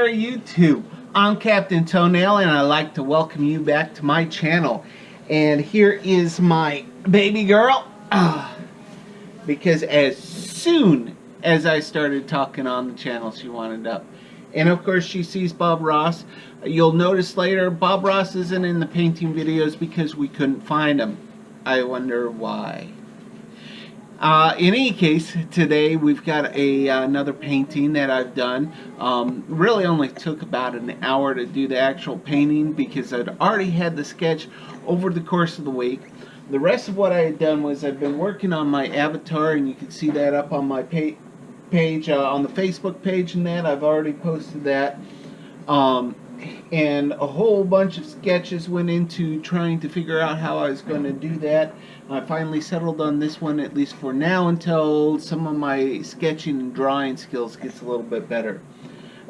there, YouTube. I'm Captain Toenail, and I'd like to welcome you back to my channel. And here is my baby girl. Because as soon as I started talking on the channel, she wanted up. And of course, she sees Bob Ross. You'll notice later, Bob Ross isn't in the painting videos because we couldn't find him. I wonder why. In any case, today we've got another painting that I've done. Really only took about an hour to do the actual painting because I'd already had the sketch over the course of the week. The rest of what I had done was I've been working on my avatar, and you can see that up on my page, on the Facebook page, and that I've already posted that. And a whole bunch of sketches went into trying to figure out how I was going to do that. I finally settled on this one, at least for now, until some of my sketching and drawing skills gets a little bit better.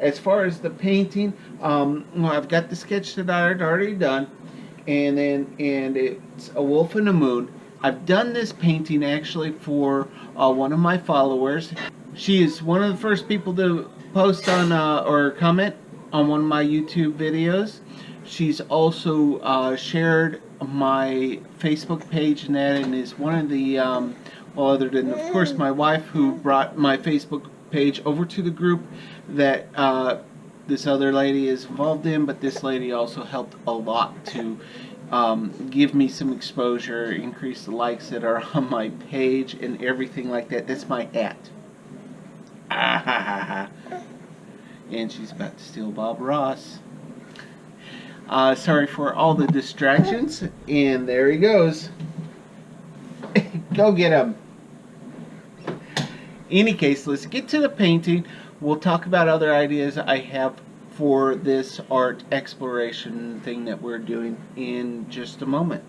As far as the painting, well, I've got the sketch that I had already done, and it's a wolf and a moon. I've done this painting actually for one of my followers. She is one of the first people to post on or comment on one of my YouTube videos. She's also shared my Facebook page and that, and is one of the well, other than of course my wife, who brought my Facebook page over to the group that this other lady is involved in, but this lady also helped a lot to give me some exposure, increase the likes that are on my page and everything like that. That's my hat. Ah, ha, ha, ha. And she's about to steal Bob Ross. Sorry for all the distractions. And there he goes. Go get him. In any case, let's get to the painting. We'll talk about other ideas I have for this art exploration thing that we're doing in just a moment.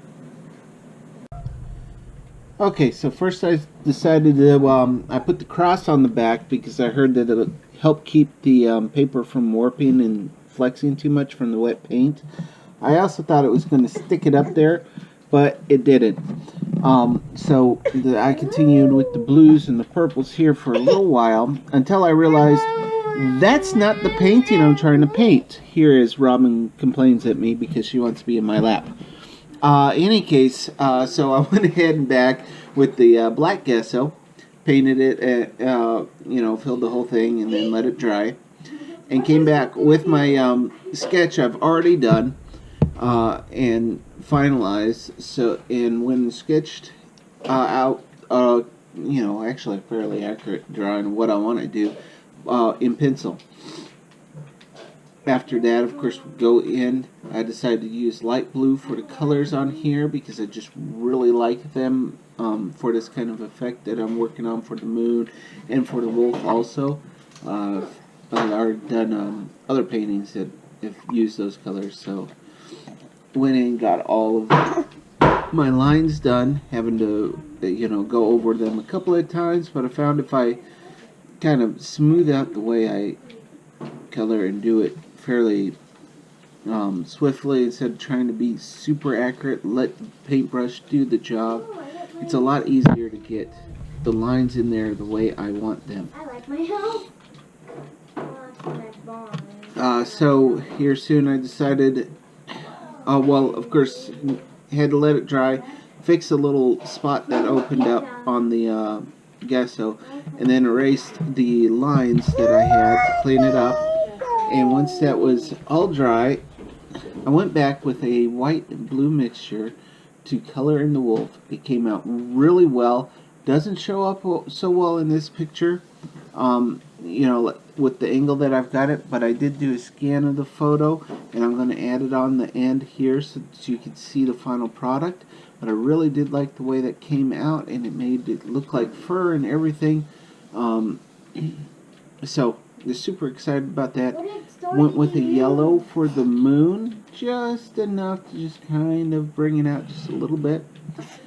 Okay, so first I decided to, I put the cross on the back because I heard that it'll help keep the paper from warping and flexing too much from the wet paint. I also thought it was going to stick it up there, but it didn't. So I continued with the blues and the purples here for a little while until I realized that's not the painting I'm trying to paint. Here is Robin complains at me because she wants to be in my lap. In any case, so I went ahead and back with the black gesso, painted it, you know, filled the whole thing, and then let it dry, and came back with my sketch I've already done and finalized. So, and when sketched out, you know, actually a fairly accurate drawing of what I want to do in pencil. After that, of course, we go in. I decided to use light blue for the colors on here because I just really like them for this kind of effect that I'm working on for the moon and for the wolf also. I've already done other paintings that have used those colors, so went in and got all of my lines done, having to, you know, go over them a couple of times, but I found if I kind of smooth out the way I color and do it fairly swiftly instead of trying to be super accurate, let the paintbrush do the job, it's a lot easier to get the lines in there the way I want them. I like my home. So here soon I decided, well, of course, had to let it dry, fix a little spot that opened up on the gesso, and then erased the lines that I had to clean it up. And once that was all dry, I went back with a white and blue mixture to color in the wolf. It came out really well. Doesn't show up so well in this picture, you know, with the angle that I've got it, but I did do a scan of the photo, and I'm going to add it on the end here so that you can see the final product. But I really did like the way that came out, and it made it look like fur and everything. So I'm super excited about that. Went with a yellow for the moon, just enough to just kind of bring it out just a little bit.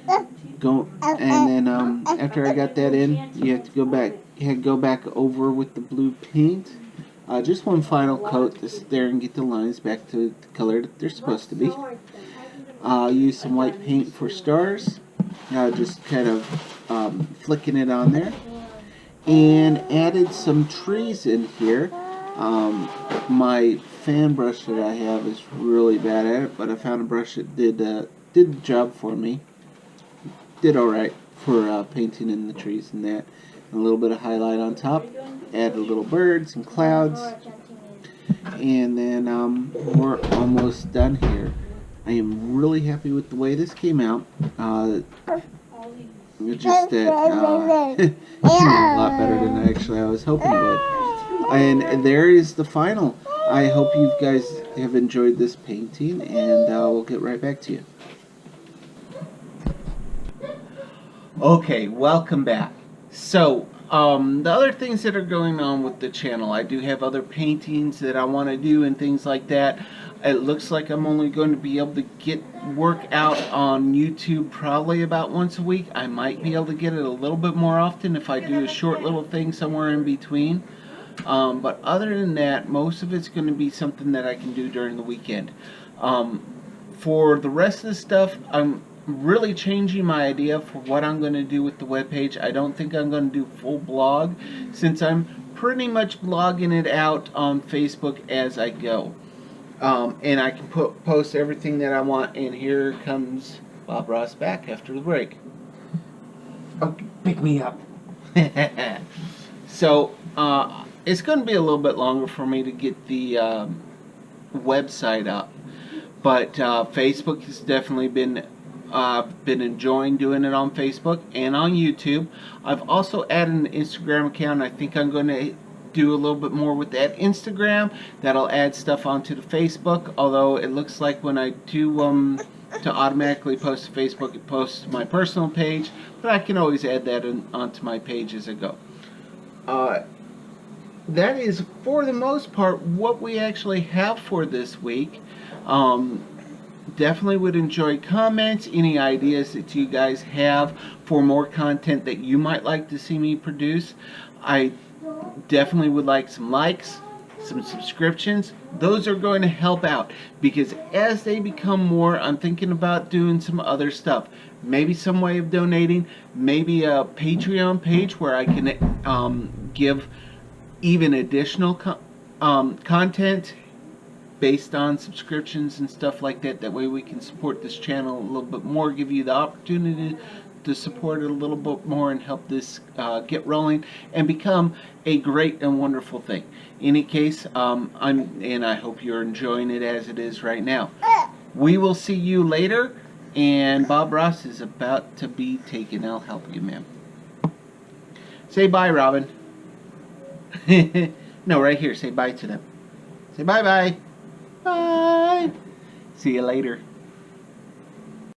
And then after I got that in, you have to go back over with the blue paint. Just one final coat to sit there and get the lines back to the color that they're supposed to be. Use some white paint for stars, just kind of flicking it on there. And added some trees in here. My fan brush that I have is really bad at it, but I found a brush that did the job for me. Did alright for painting in the trees and that. And a little bit of highlight on top. Add a little birds and clouds. And then we're almost done here. I am really happy with the way this came out. It's just that it came out a lot better than I was hoping it would. And there is the final. I hope you guys have enjoyed this painting, and we'll get right back to you. Okay, welcome back. So, the other things that are going on with the channel, I do have other paintings that I want to do and things like that. It looks like I'm only going to be able to get work out on YouTube probably about once a week. I might be able to get it a little bit more often if I do a short little thing somewhere in between. But other than that, most of it's going to be something that I can do during the weekend. For the rest of the stuff, I'm really changing my idea for what I'm going to do with the webpage. I don't think I'm going to do full blog, since I'm pretty much blogging it out on Facebook as I go. And I can post everything that I want, and here comes Bob Ross back after the break. Oh, pick me up. So, it's going to be a little bit longer for me to get the website up, but Facebook has definitely been enjoying doing it on Facebook and on YouTube. I've also added an Instagram account. I think I'm going to do a little bit more with that Instagram. That'll add stuff onto the Facebook, although it looks like when I do to automatically post to Facebook, it posts to my personal page, but I can always add that onto my page as I go. That is, for the most part, what we actually have for this week. Definitely would enjoy comments, any ideas that you guys have for more content that you might like to see me produce. I definitely would like some likes, some subscriptions. Those are going to help out, because as they become more, I'm thinking about doing some other stuff. Maybe some way of donating, maybe a Patreon page where I can give even additional content based on subscriptions and stuff like that. That way we can support this channel a little bit more, give you the opportunity to support it a little bit more and help this get rolling and become a great and wonderful thing. In any case, and I hope you're enjoying it as it is right now. We will see you later, and Bob Ross is about to be taken. I'll help you, ma'am. Say bye, Robin. No, right here. Say bye to them. Say bye-bye. Bye. See you later.